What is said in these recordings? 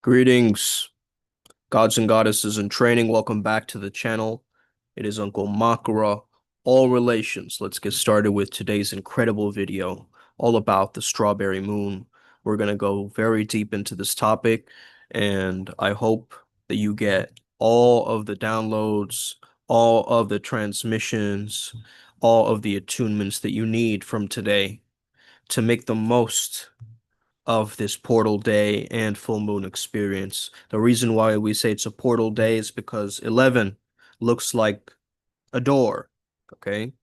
Greetings, gods and goddesses in training. Welcome back to the channel. It is Uncle Makara, all relations. Let's get started with today's incredible video, all about the strawberry moon. We're going to go very deep into this topic, and I hope that you get all of the downloads, all of the transmissions, all of the attunements that you need from today to make the most of this portal day and full moon experience. The reason why we say it's a portal day is because 11 looks like a door, okay?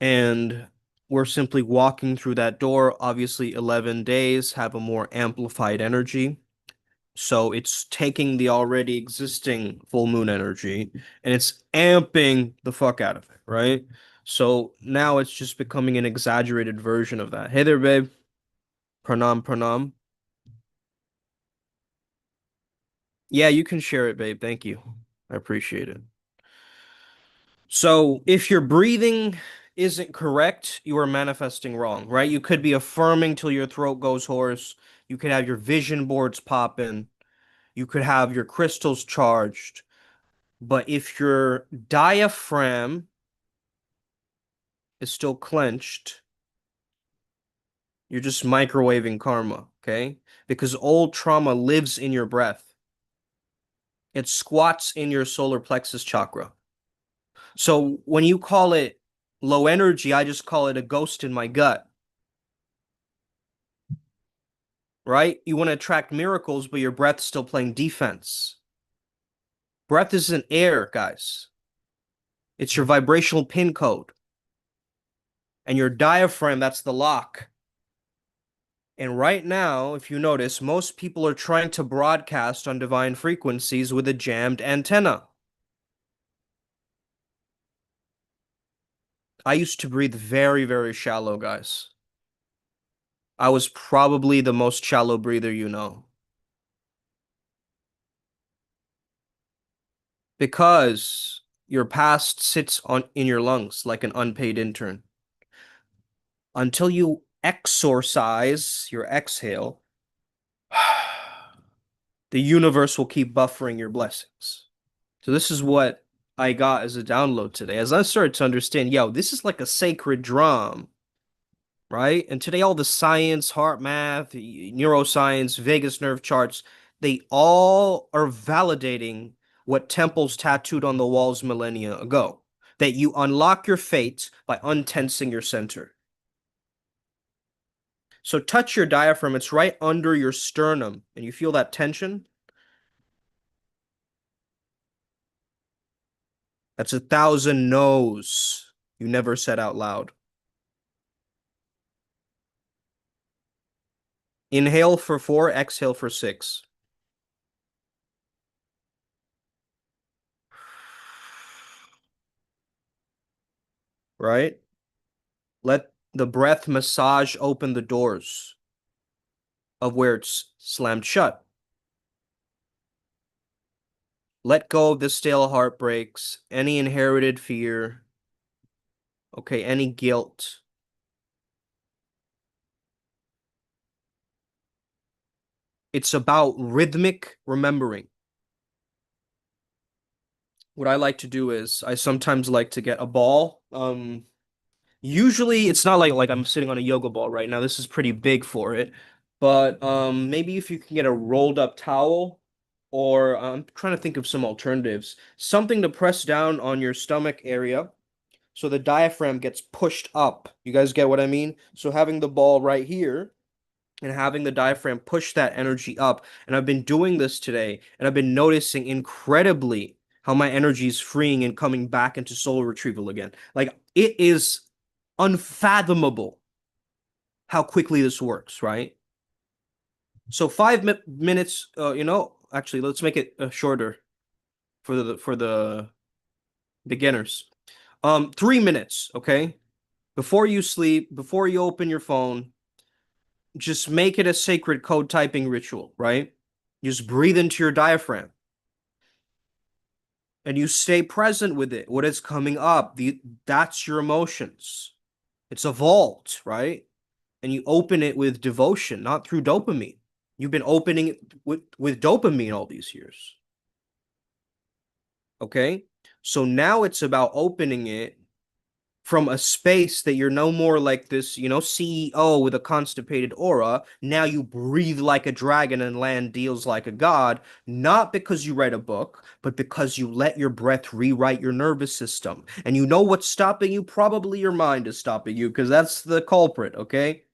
And we're simply walking through that door. Obviously, 11 days have a more amplified energy. So it's taking the already existing full moon energy and it's amping the fuck out of it, right? So now it's just becoming an exaggerated version of that. Hey there, babe. Pranam, pranam. Yeah, you can share it, babe. Thank you. I appreciate it. So, if your breathing isn't correct, you are manifesting wrong, right? You could be affirming till your throat goes hoarse. You could have your vision boards popping. You could have your crystals charged. But if your diaphragm is still clenched, you're just microwaving karma, okay? Because old trauma lives in your breath. It squats in your solar plexus chakra. So when you call it low energy, I just call it a ghost in my gut, right? You want to attract miracles, but your breath's still playing defense. Breath isn't air, guys. It's your vibrational pin code. And your diaphragm, that's the lock. And right now, if you notice, most people are trying to broadcast on divine frequencies with a jammed antenna. I used to breathe very, very shallow, guys. I was probably the most shallow breather you know. Because your past sits on in your lungs like an unpaid intern. Until you exorcise your exhale, the universe will keep buffering your blessings. So this is what I got as a download today. As I started to understand, yo, this is like a sacred drum, right? And today all the science, heart math, neuroscience, vagus nerve charts, they all are validating what temples tattooed on the walls millennia ago. That you unlock your fate by untensing your center. So touch your diaphragm. It's right under your sternum. And you feel that tension? That's 1,000 no's you never said out loud. Inhale for 4, exhale for 6. Right? Let the breath massage open the doors of where it's slammed shut. Let go of the stale heartbreaks, any inherited fear, okay, any guilt. It's about rhythmic remembering. What I like to do is I sometimes like to get a ball. Usually it's not like I'm sitting on a yoga ball right now. This is pretty big for it. But maybe if you can get a rolled up towel, or I'm trying to think of some alternatives. Something to press down on your stomach area so the diaphragm gets pushed up. You guys get what I mean? So having the ball right here and having the diaphragm push that energy up. And I've been doing this today, and I've been noticing incredibly how my energy is freeing and coming back into soul retrieval again. Like, it is unfathomable how quickly this works, right? So 5 minutes, actually, let's make it shorter for the beginners. 3 minutes, okay? Before you sleep, before you open your phone, just make it a sacred code typing ritual, right? Just breathe into your diaphragm and you stay present with it. What is coming up, that's your emotions. It's a vault, right? And you open it with devotion, not through dopamine. You've been opening it with dopamine all these years. Okay? So now it's about opening it from a space that you're no more like this, CEO with a constipated aura. Now you breathe like a dragon and land deals like a god, not because you read a book, but because you let your breath rewrite your nervous system. And you know what's stopping you? Probably your mind is stopping you because that's the culprit, okay?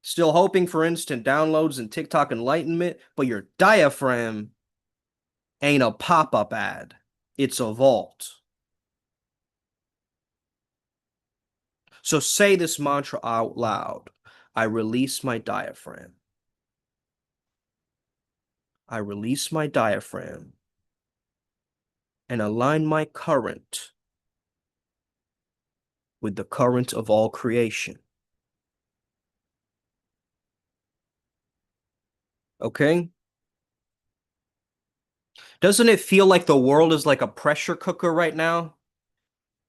Still hoping for instant downloads and TikTok enlightenment, but your diaphragm ain't a pop-up ad. It's a vault. So say this mantra out loud. I release my diaphragm. I release my diaphragm and align my current with the current of all creation. Okay? Doesn't it feel like the world is like a pressure cooker right now?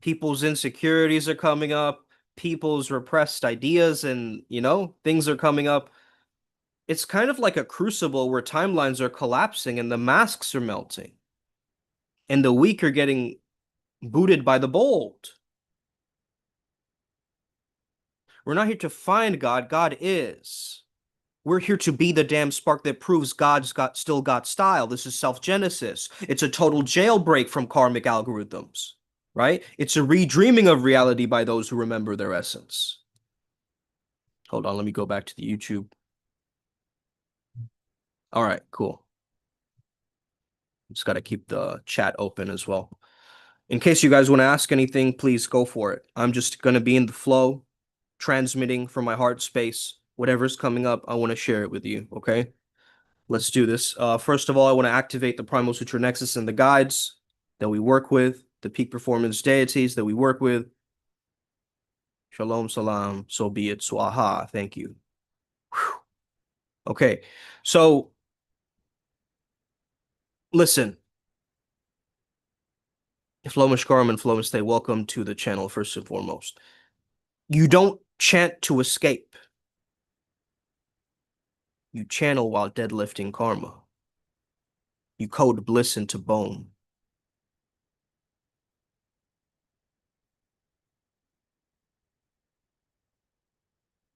People's insecurities are coming up, people's repressed ideas and, things are coming up. It's kind of like a crucible where timelines are collapsing and the masks are melting, and the weak are getting booted by the bold. We're not here to find God. God is. We're here to be the damn spark that proves God's still got style. This is self-genesis. It's a total jailbreak from karmic algorithms, right? It's a redreaming of reality by those who remember their essence. Hold on, let me go back to the YouTube. All right, cool. Just got to keep the chat open as well. In case you guys want to ask anything, please go for it. I'm just going to be in the flow, transmitting from my heart space. Whatever's coming up, I want to share it with you, okay? Let's do this. First of all, I want to activate the Primal Sutra Nexus and the guides that we work with, the peak performance deities that we work with. Shalom, salam, so be it, swaha. Thank you. Whew. Okay, so listen. Flow Mashkaram and Flow Stay, welcome to the channel, first and foremost. You don't chant to escape. You channel while deadlifting karma. You code bliss into bone.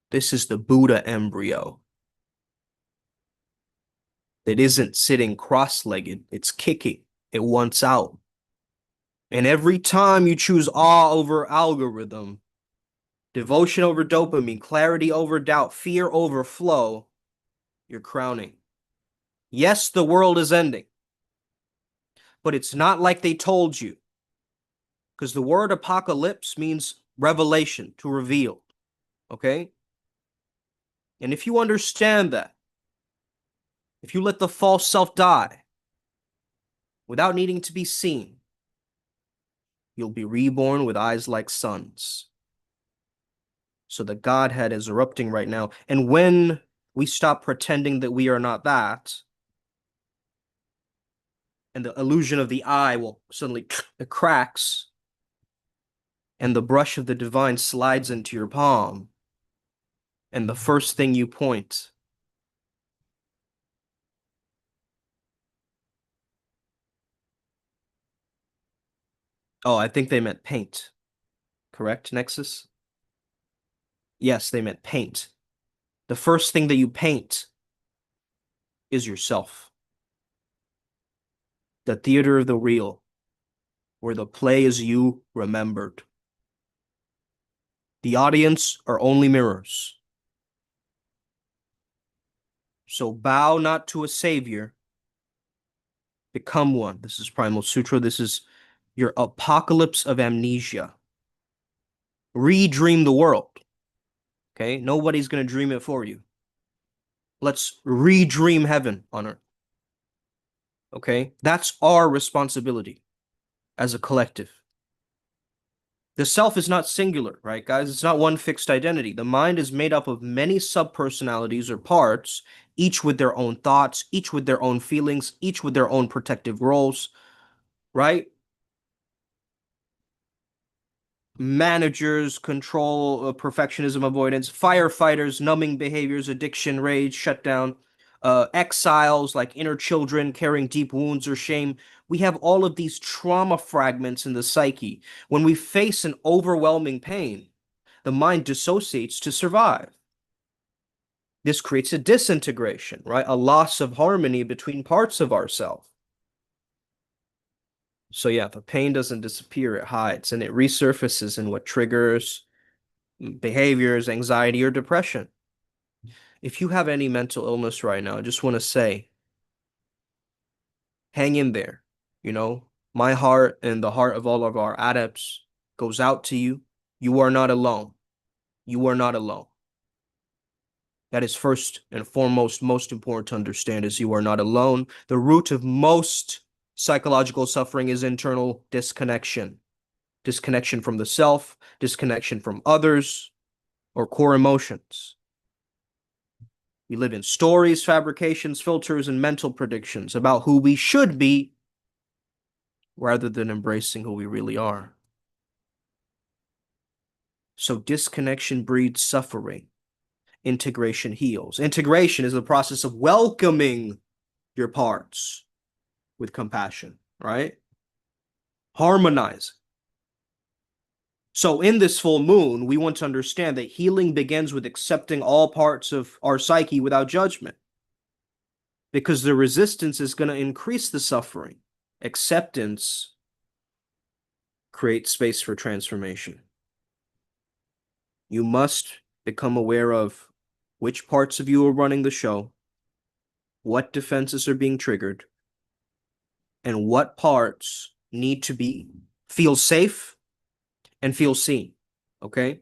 This is the Buddha embryo. It isn't sitting cross-legged. It's kicking. It wants out. And every time you choose awe over algorithm, devotion over dopamine, clarity over doubt, fear over flow, you're crowning. Yes, the world is ending. But it's not like they told you. Because the word apocalypse means revelation, to reveal. Okay? And if you understand that, if you let the false self die without needing to be seen, you'll be reborn with eyes like suns. So the Godhead is erupting right now. And when we stop pretending that we are not that, and the illusion of the eye will suddenly, it cracks, and the brush of the divine slides into your palm, and the first thing you point. Oh, I think they meant paint. Correct, Nexus? Yes, they meant paint. The first thing that you paint is yourself. The theater of the real, where the play is you remembered. The audience are only mirrors. So bow not to a savior, become one. This is Primal Sutra. This is your apocalypse of amnesia. Redream the world. Okay? Nobody's going to dream it for you. Let's redream heaven on earth. Okay? That's our responsibility as a collective. The self is not singular, right, guys? It's not one fixed identity. The mind is made up of many sub-personalities or parts, each with their own thoughts, each with their own feelings, each with their own protective roles, right? managers, control, perfectionism, avoidance, firefighters, numbing behaviors, addiction, rage, shutdown, exiles like inner children carrying deep wounds or shame. We have all of these trauma fragments in the psyche. When we face an overwhelming pain, the mind dissociates to survive. This creates a disintegration, right? A loss of harmony between parts of ourselves. So yeah, the pain doesn't disappear, it hides and it resurfaces in what triggers behaviors, anxiety, or depression. If you have any mental illness right now, I just want to say, hang in there. You know, my heart and the heart of all of our adepts goes out to you. You are not alone. You are not alone. That is first and foremost, most important to understand is you are not alone. The root of most psychological suffering is internal disconnection. Disconnection from the self, disconnection from others, or core emotions. We live in stories, fabrications, filters, and mental predictions about who we should be rather than embracing who we really are. So disconnection breeds suffering. Integration heals. Integration is the process of welcoming your parts with compassion, right? Harmonizing. So in this full moon, we want to understand that healing begins with accepting all parts of our psyche without judgment, because the resistance is going to increase the suffering. Acceptance creates space for transformation. You must become aware of which parts of you are running the show, what defenses are being triggered, and what parts need to feel safe and feel seen. Okay?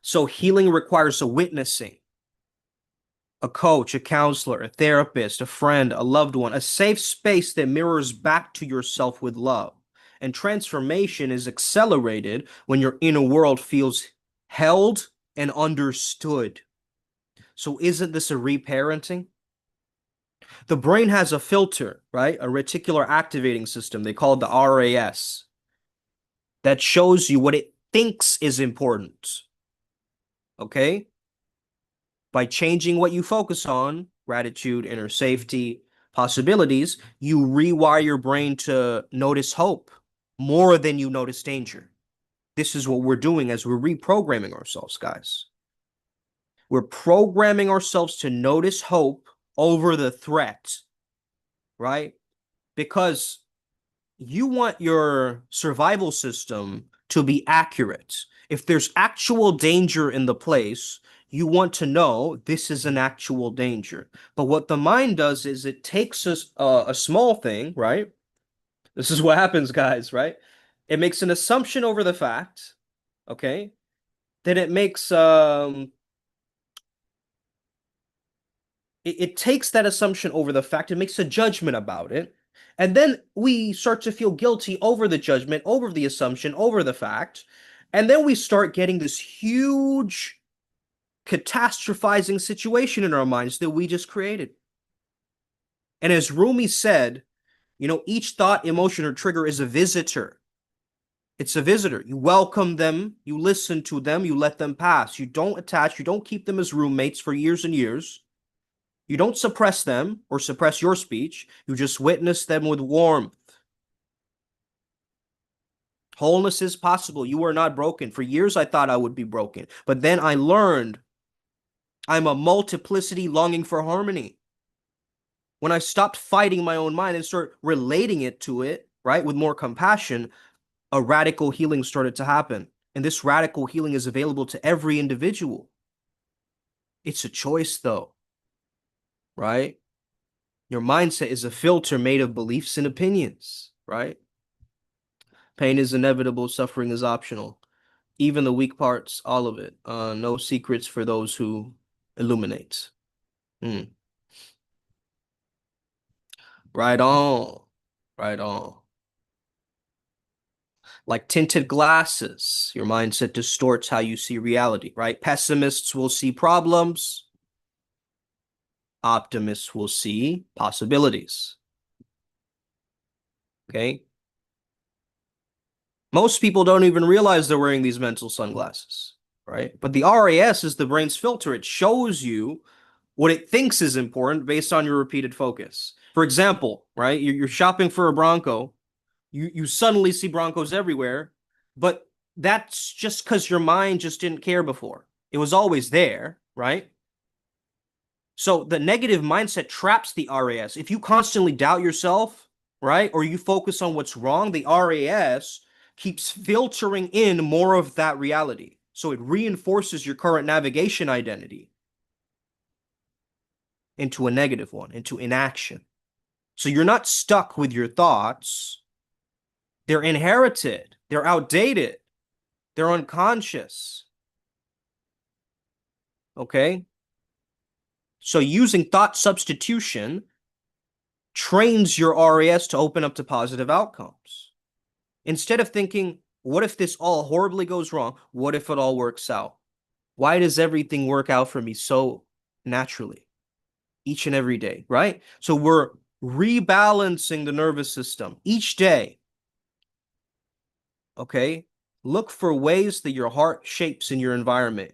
So healing requires a witnessing, a coach, a counselor, a therapist, a friend, a loved one, a safe space that mirrors back to yourself with love. And transformation is accelerated when your inner world feels held and understood. So isn't this a reparenting? The brain has a filter, right? A reticular activating system. They call it the RAS, that shows you what it thinks is important. Okay? By changing what you focus on, gratitude, inner safety, possibilities, you rewire your brain to notice hope more than you notice danger. This is what we're doing as we're reprogramming ourselves, guys. We're programming ourselves to notice hope over the threat, right? Because you want your survival system to be accurate. If there's actual danger in the place, you want to know this is an actual danger. But what the mind does is it takes a small thing, right? This is what happens, guys, right? It makes an assumption over the fact, okay? Then it takes that assumption over the fact and makes a judgment about it. And then we start to feel guilty over the judgment, over the assumption, over the fact. And then we start getting this huge catastrophizing situation in our minds that we just created. And as Rumi said, you know, each thought, emotion, or trigger is a visitor. It's a visitor. You welcome them, you listen to them, you let them pass. You don't attach, you don't keep them as roommates for years and years. You don't suppress them or suppress your speech. You just witness them with warmth. Wholeness is possible. You are not broken. For years, I thought I would be broken. But then I learned I'm a multiplicity longing for harmony. When I stopped fighting my own mind and start relating it to it, right, with more compassion, a radical healing started to happen. And this radical healing is available to every individual. It's a choice, though, right? Your mindset is a filter made of beliefs and opinions, right? Pain is inevitable, suffering is optional. Even the weak parts, all of it. No secrets for those who illuminate. Mm. Right on. Right on. Like tinted glasses, your mindset distorts how you see reality, right? Pessimists will see problems. Optimists will see possibilities. Okay? Most people don't even realize they're wearing these mental sunglasses, right? But the RAS is the brain's filter. It shows you what it thinks is important based on your repeated focus. For example, right? You're shopping for a Bronco. You suddenly see Broncos everywhere, but that's just because your mind just didn't care before. It was always there, right? So the negative mindset traps the RAS. If you constantly doubt yourself, right, or you focus on what's wrong, the RAS keeps filtering in more of that reality. So it reinforces your current navigation identity into a negative one, into inaction. So you're not stuck with your thoughts. They're inherited, they're outdated, they're unconscious. Okay? So using thought substitution trains your RAS to open up to positive outcomes. Instead of thinking, what if this all horribly goes wrong? What if it all works out? Why does everything work out for me so naturally each and every day, right? So we're rebalancing the nervous system each day. Okay? Look for ways that your heart shapes in your environment.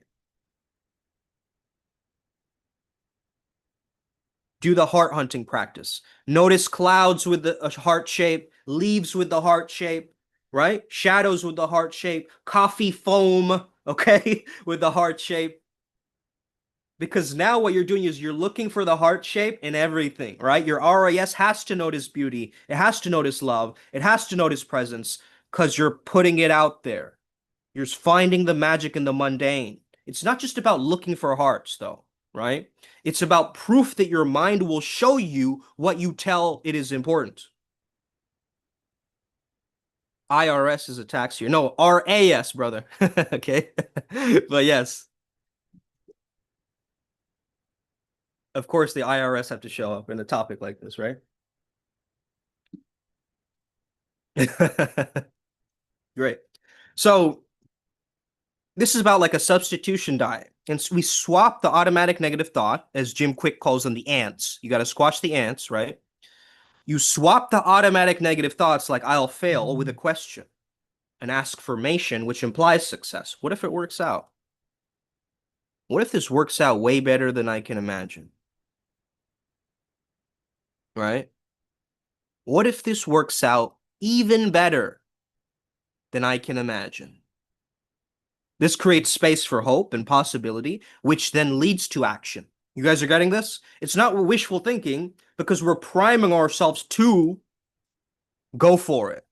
Do the heart hunting practice. Notice clouds with the heart shape, leaves with the heart shape, right? Shadows with the heart shape, coffee foam, okay, with the heart shape. Because now what you're doing is you're looking for the heart shape in everything, right? Your RAS has to notice beauty, it has to notice love, it has to notice presence because you're putting it out there. You're finding the magic in the mundane. It's not just about looking for hearts, though, right? It's about proof that your mind will show you what you tell it is important. IRS is a tax here. No, RAS, brother. Okay. But yes, of course, the IRS have to show up in a topic like this, right? Great. So this is about like a substitution diet. And so we swap the automatic negative thought, as Jim Quick calls them, the ants. You got to squash the ants, right? You swap the automatic negative thoughts like I'll fail with a question, an affirmation, which implies success. What if it works out? What if this works out way better than I can imagine? Right? What if this works out even better than I can imagine? This creates space for hope and possibility, which then leads to action. You guys are getting this? It's not wishful thinking because we're priming ourselves to go for it.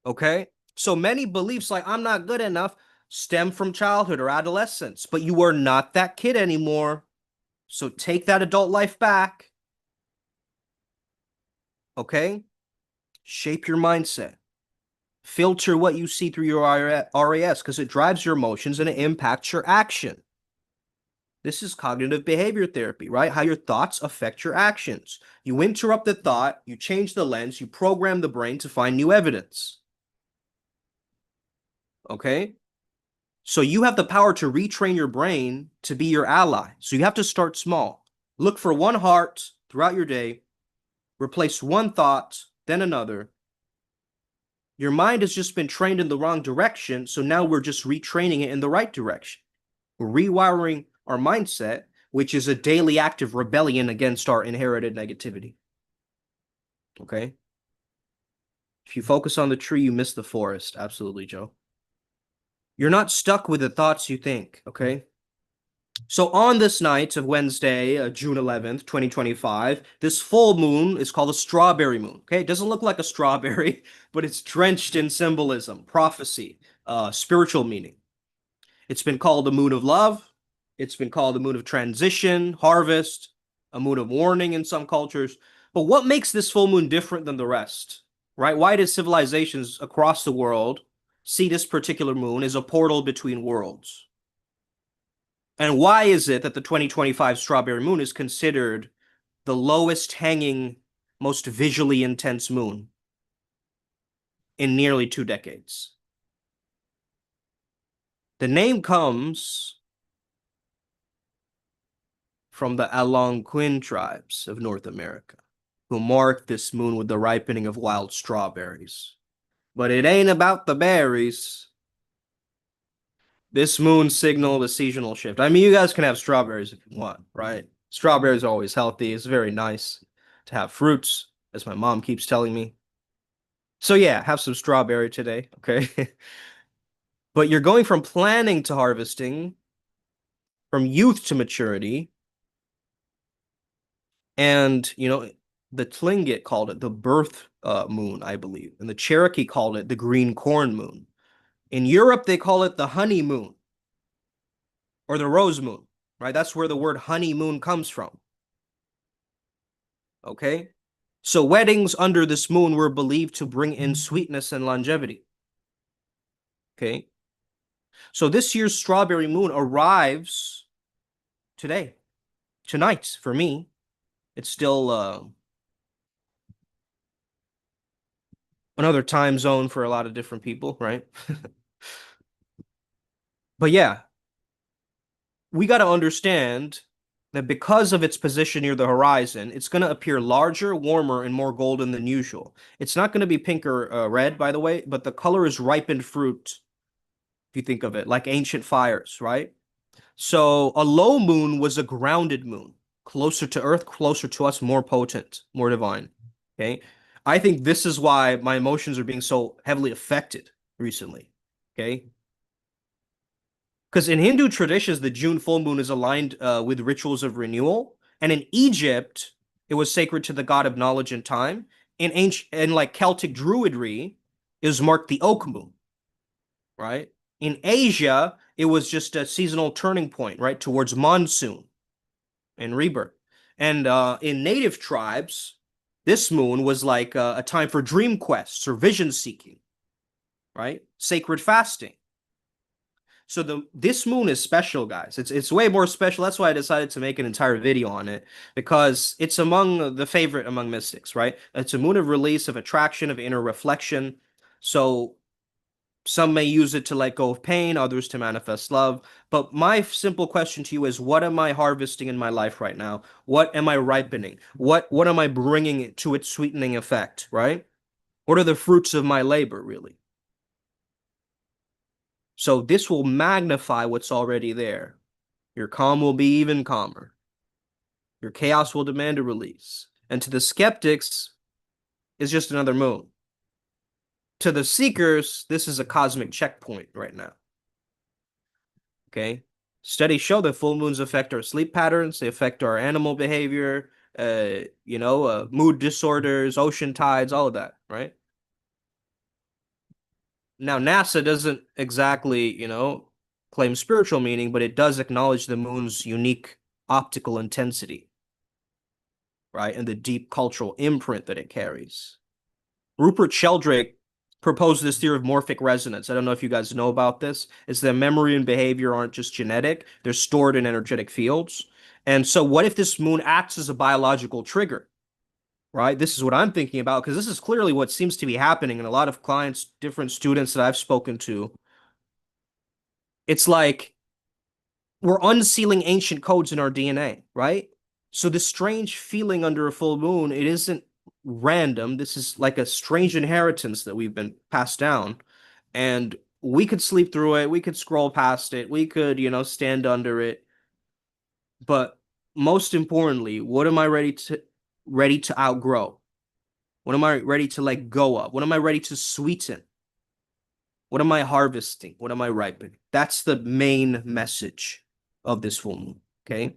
Okay? So many beliefs like I'm not good enough stem from childhood or adolescence, but you are not that kid anymore. So take that adult life back. Okay? Shape your mindset. Filter what you see through your RAS because it drives your emotions and it impacts your action. This is cognitive behavior therapy, right? How your thoughts affect your actions. You interrupt the thought, you change the lens, you program the brain to find new evidence. Okay? So you have the power to retrain your brain to be your ally. So you have to start small. Look for one heart throughout your day, replace one thought, then another. Your mind has just been trained in the wrong direction, so now we're just retraining it in the right direction. We're rewiring our mindset, which is a daily act of rebellion against our inherited negativity. Okay? If you focus on the tree, you miss the forest. Absolutely, Joe. You're not stuck with the thoughts you think, okay? So on this night of Wednesday, June 11th, 2025, this full moon is called a strawberry moon. Okay, it doesn't look like a strawberry, but it's drenched in symbolism, prophecy, spiritual meaning. It's been called the moon of love. It's been called the moon of transition, harvest, a moon of warning in some cultures. But what makes this full moon different than the rest? Right? Why do civilizations across the world see this particular moon as a portal between worlds? And why is it that the 2025 strawberry moon is considered the lowest hanging, most visually intense moon in nearly 2 decades? The name comes from the Algonquin tribes of North America, who marked this moon with the ripening of wild strawberries. But it ain't about the berries. This moon signal the seasonal shift. I mean, you guys can have strawberries if you want, right? Strawberries are always healthy. It's very nice to have fruits, as my mom keeps telling me. So yeah, have some strawberry today, okay? But you're going from planning to harvesting, from youth to maturity, and the Tlingit called it the birth moon, I believe, and the Cherokee called it the green corn moon. In Europe, they call it the honeymoon or the rose moon, right? That's where the word honeymoon comes from. Okay. So weddings under this moon were believed to bring in sweetness and longevity. Okay. So this year's strawberry moon arrives today, tonight for me. It's still another time zone for a lot of different people, right? But yeah, we got to understand that because of its position near the horizon, it's going to appear larger, warmer, and more golden than usual. It's not going to be pink or red, by the way, but the color is ripened fruit, if you think of it, like ancient fires, right? So a low moon was a grounded moon, closer to Earth, closer to us, more potent, more divine. Okay. I think this is why my emotions are being so heavily affected recently. Okay. Because in Hindu traditions, the June full moon is aligned with rituals of renewal. And in Egypt, it was sacred to the god of knowledge and time. In ancient and like Celtic druidry, it was marked the oak moon, right? In Asia, it was just a seasonal turning point, right, towards monsoon and rebirth. And in native tribes, this moon was like a time for dream quests or vision seeking, right? Sacred fasting. So this moon is special, guys. It's way more special. That's why I decided to make an entire video on it because it's among the favorite among mystics, right? It's a moon of release, of attraction, of inner reflection. So some may use it to let go of pain, others to manifest love. But my simple question to you is, what am I harvesting in my life right now? What am I ripening? What am I bringing to its sweetening effect, right? What are the fruits of my labor, really? So this will magnify what's already there. Your calm will be even calmer. Your chaos will demand a release. And to the skeptics, it's just another moon. To the seekers, this is a cosmic checkpoint right now. Okay. Studies show that full moons affect our sleep patterns, they affect our animal behavior, mood disorders, ocean tides, all of that, right? Now, NASA doesn't exactly, claim spiritual meaning, but it does acknowledge the moon's unique optical intensity, right? And the deep cultural imprint that it carries. Rupert Sheldrake proposed this theory of morphic resonance. I don't know if you guys know about this. It's that memory and behavior aren't just genetic, they're stored in energetic fields. And so, what if this moon acts as a biological trigger, right? This is what I'm thinking about because this is clearly what seems to be happening in a lot of clients, different students that I've spoken to. It's like we're unsealing ancient codes in our DNA, right? So, this strange feeling under a full moon, it isn't random. This is like a strange inheritance that we've been passed down. And we could sleep through it, we could scroll past it, we could, stand under it. But most importantly, what am I ready to outgrow? What am I ready to let go of? What am I ready to sweeten? What am I harvesting? What am I ripening? That's the main message of this full moon. Okay.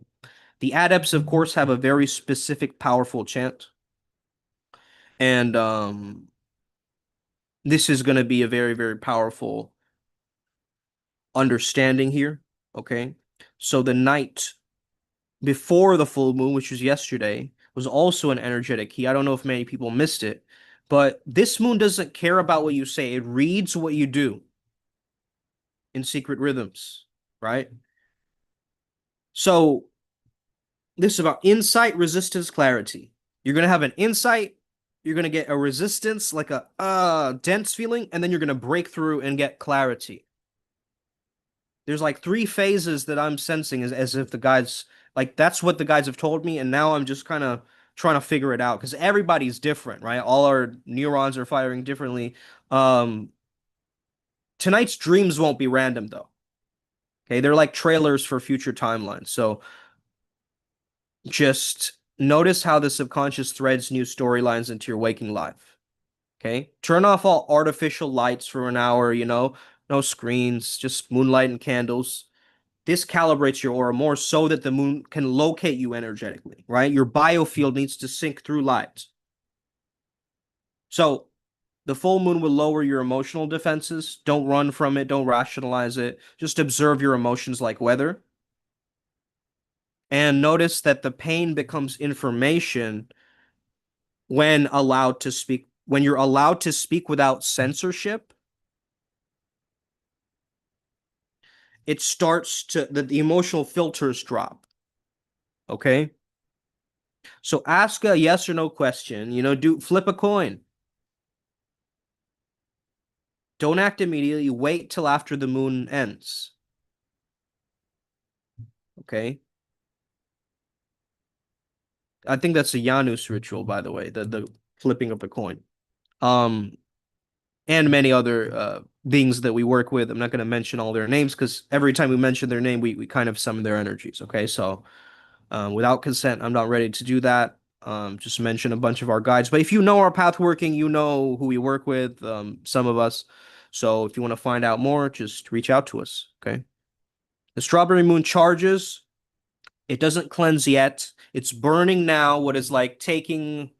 The adepts, of course, have a very specific, powerful chant. And this is going to be a very, very powerful understanding here. Okay. So the night before the full moon, which was yesterday, was also an energetic key. I don't know if many people missed it, but this moon doesn't care about what you say. It reads what you do in secret rhythms, right? So this is about insight, resistance, clarity. You're going to have an insight, you're going to get a resistance, like a dense feeling, and then you're going to break through and get clarity. There's like three phases that I'm sensing as if the guides, like that's what the guides have told me, and now I'm just kind of trying to figure it out because everybody's different, right? All our neurons are firing differently. Um, tonight's dreams won't be random though. Okay, they're like trailers for future timelines. So just notice how the subconscious threads new storylines into your waking life. Okay, turn off all artificial lights for an hour, no screens, just moonlight and candles. This calibrates your aura more so that the moon can locate you energetically, right? Your biofield needs to sync through light. So the full moon will lower your emotional defenses. Don't run from it. Don't rationalize it. Just observe your emotions like weather. And notice that the pain becomes information when allowed to speak. When you're allowed to speak without censorship, it starts to, the emotional filters drop. Okay. So ask a yes or no question, do flip a coin. Don't act immediately. Wait till after the moon ends. Okay. I think that's a Janus ritual, by the way, the flipping of the coin. Um, and many other beings that we work with. I'm not going to mention all their names because every time we mention their name, we kind of summon their energies. Okay. So without consent, I'm not ready to do that. Just mention a bunch of our guides. But if you know our path working, you know who we work with, some of us. So if you want to find out more, just reach out to us. Okay. The strawberry moon charges. It doesn't cleanse yet. It's burning now. What is like taking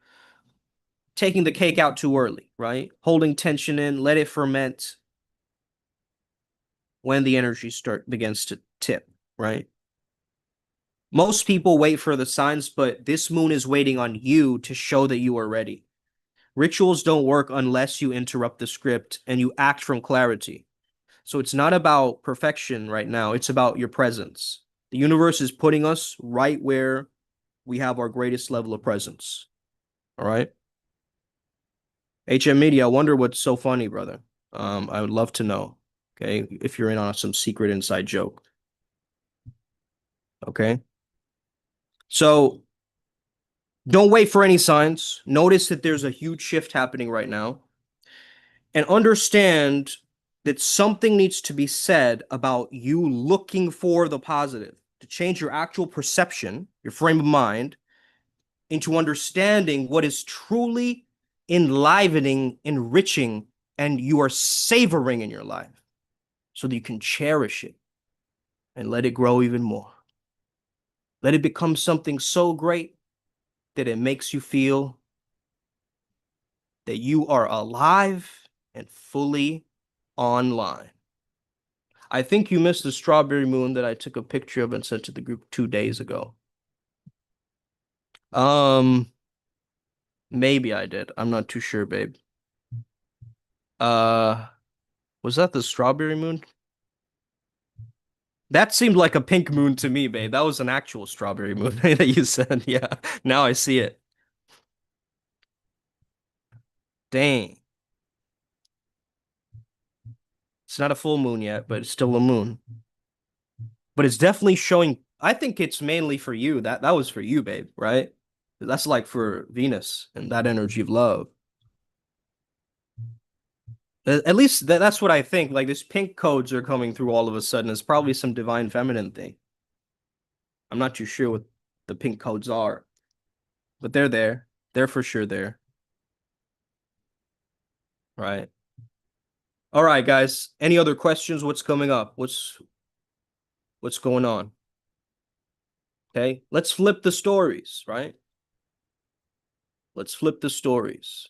the cake out too early, right? Holding tension in, let it ferment when the energy start begins to tip, right? Most people wait for the signs, but this moon is waiting on you to show that you are ready. Rituals don't work unless you interrupt the script and you act from clarity. So it's not about perfection right now, it's about your presence. The universe is putting us right where we have our greatest level of presence. All right. HM Media, I wonder what's so funny, brother. I would love to know. Okay. If you're in on some secret inside joke. Okay. So don't wait for any signs. Notice that there's a huge shift happening right now and understand that something needs to be said about you looking for the positive to change your actual perception, your frame of mind, into understanding what is truly enlivening, enriching, and you are savoring in your life so that you can cherish it and let it grow even more. Let it become something so great that it makes you feel that you are alive and fully online. I think you missed the strawberry moon that I took a picture of and sent to the group 2 days ago. Um, maybe I did. I'm not too sure, babe. Uh, was that the strawberry moon? That seemed like a pink moon to me, babe. That was an actual strawberry moon that you said. Yeah, now I see it. Dang. It's not a full moon yet, but it's still a moon. But it's definitely showing. I think it's mainly for you. That was for you, babe, right? That's like for Venus and that energy of love. At least that's what I think. Like this pink codes are coming through all of a sudden. It's probably some divine feminine thing. I'm not too sure what the pink codes are, but they're there. They're for sure there. Right. All right, guys. Any other questions? What's coming up? What's going on? Okay. Let's flip the stories, right? Let's flip the stories.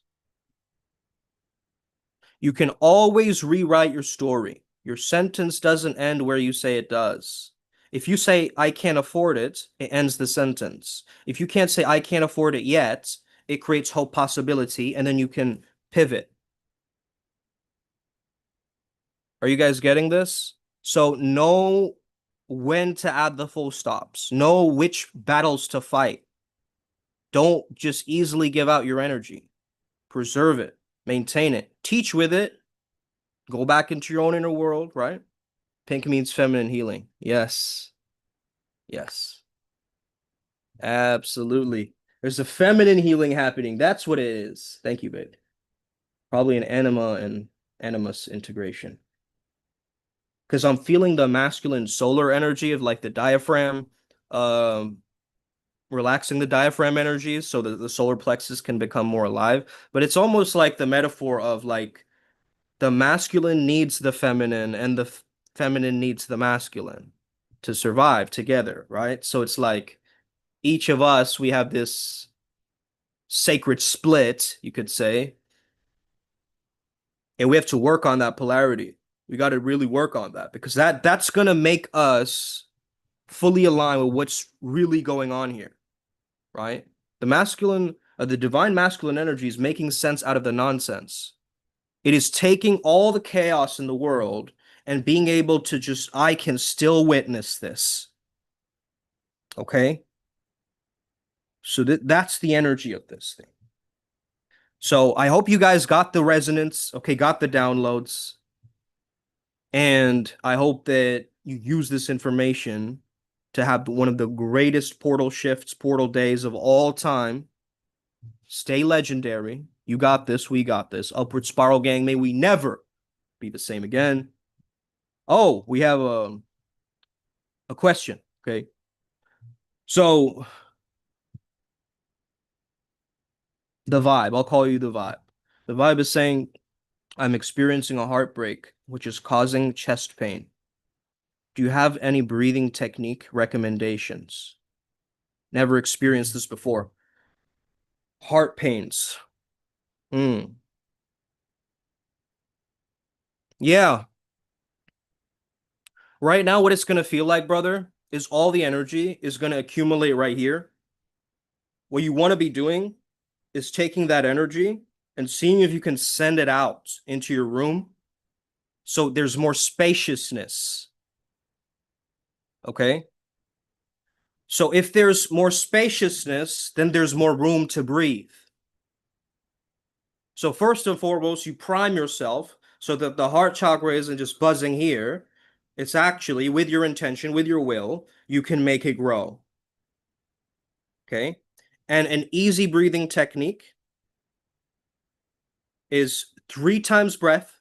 You can always rewrite your story. Your sentence doesn't end where you say it does. If you say, I can't afford it, it ends the sentence. If you can't say, I can't afford it yet, it creates hope possibility, and then you can pivot. Are you guys getting this? So know when to add the full stops. Know which battles to fight. Don't just easily give out your energy. Preserve it. Maintain it. Teach with it. Go back into your own inner world, right? Pink means feminine healing. Yes. Yes. Absolutely. There's a feminine healing happening. That's what it is. Thank you, babe. Probably an anima and animus integration. Because I'm feeling the masculine solar energy of like the diaphragm, um, relaxing the diaphragm energies so that the solar plexus can become more alive. But it's almost like the metaphor of like the masculine needs the feminine and the feminine needs the masculine to survive together, right? So it's like each of us, we have this sacred split, you could say, and we have to work on that polarity. We got to really work on that because that's going to make us fully align with what's really going on here, right? The masculine, the divine masculine energy is making sense out of the nonsense. It is taking all the chaos in the world and being able to just, I can still witness this. Okay. So that's the energy of this thing. So I hope you guys got the resonance, okay, got the downloads, and I hope that you use this information to have one of the greatest portal shifts, portal days of all time. Stay legendary. You got this. We got this. Upward Spiral Gang. May we never be the same again. Oh, we have a question. Okay. So the vibe, I'll call you the vibe. The vibe is saying, I'm experiencing a heartbreak, which is causing chest pain. Do you have any breathing technique recommendations? Never experienced this before. Heart pains. Mm. Yeah. Right now, what it's going to feel like, brother, is all the energy is going to accumulate right here. What you want to be doing is taking that energy and seeing if you can send it out into your room so there's more spaciousness. Okay. So if there's more spaciousness, then there's more room to breathe. So first and foremost, you prime yourself so that the heart chakra isn't just buzzing here. It's actually with your intention, with your will, you can make it grow. Okay. And an easy breathing technique is 3 times breath,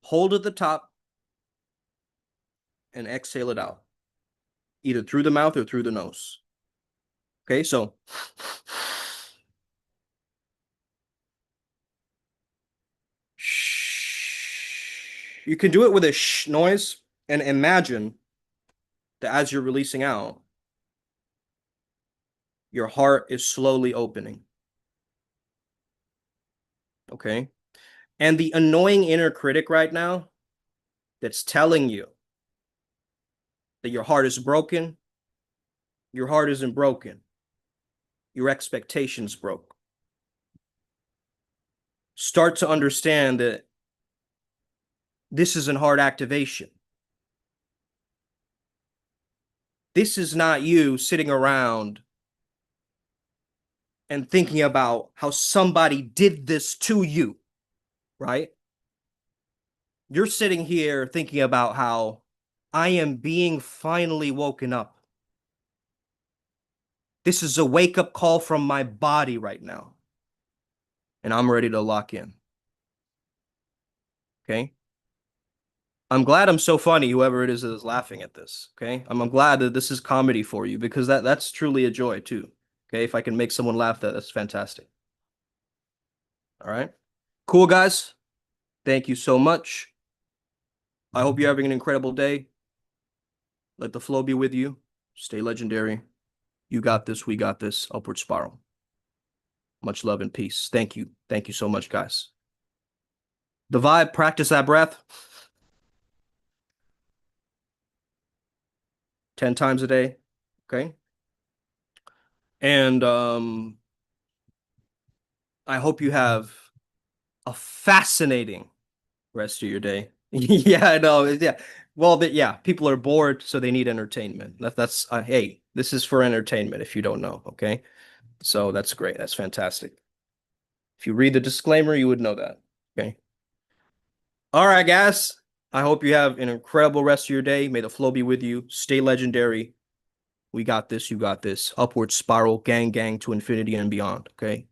hold at the top, and exhale it out, either through the mouth or through the nose. Okay, so you can do it with a shh noise and imagine that as you're releasing out, your heart is slowly opening. Okay. And the annoying inner critic right now that's telling you that your heart is broken, your heart isn't broken. Your expectations broke. Start to understand that this isn't heart activation. This is not you sitting around and thinking about how somebody did this to you, right? You're sitting here thinking about how I am being finally woken up. This is a wake up call from my body right now, and I'm ready to lock in. Okay. I'm glad I'm so funny, whoever it is that is laughing at this. Okay. I'm glad that this is comedy for you because that's truly a joy too. Okay. If I can make someone laugh, that's fantastic. All right. Cool, guys. Thank you so much. I hope you're having an incredible day. Let the flow be with you. Stay legendary. You got this. We got this. Upward spiral. Much love and peace. Thank you. Thank you so much, guys. The vibe, practice that breath 10 times a day. Okay. And I hope you have a fascinating rest of your day. Yeah, I know. Yeah. Well, yeah, people are bored, so they need entertainment. That's hey, this is for entertainment if you don't know, okay? So that's great. That's fantastic. If you read the disclaimer, you would know that. Okay. All right, guys. I hope you have an incredible rest of your day. May the flow be with you. Stay legendary. We got this. You got this. Upward spiral, gang, gang to infinity and beyond. Okay.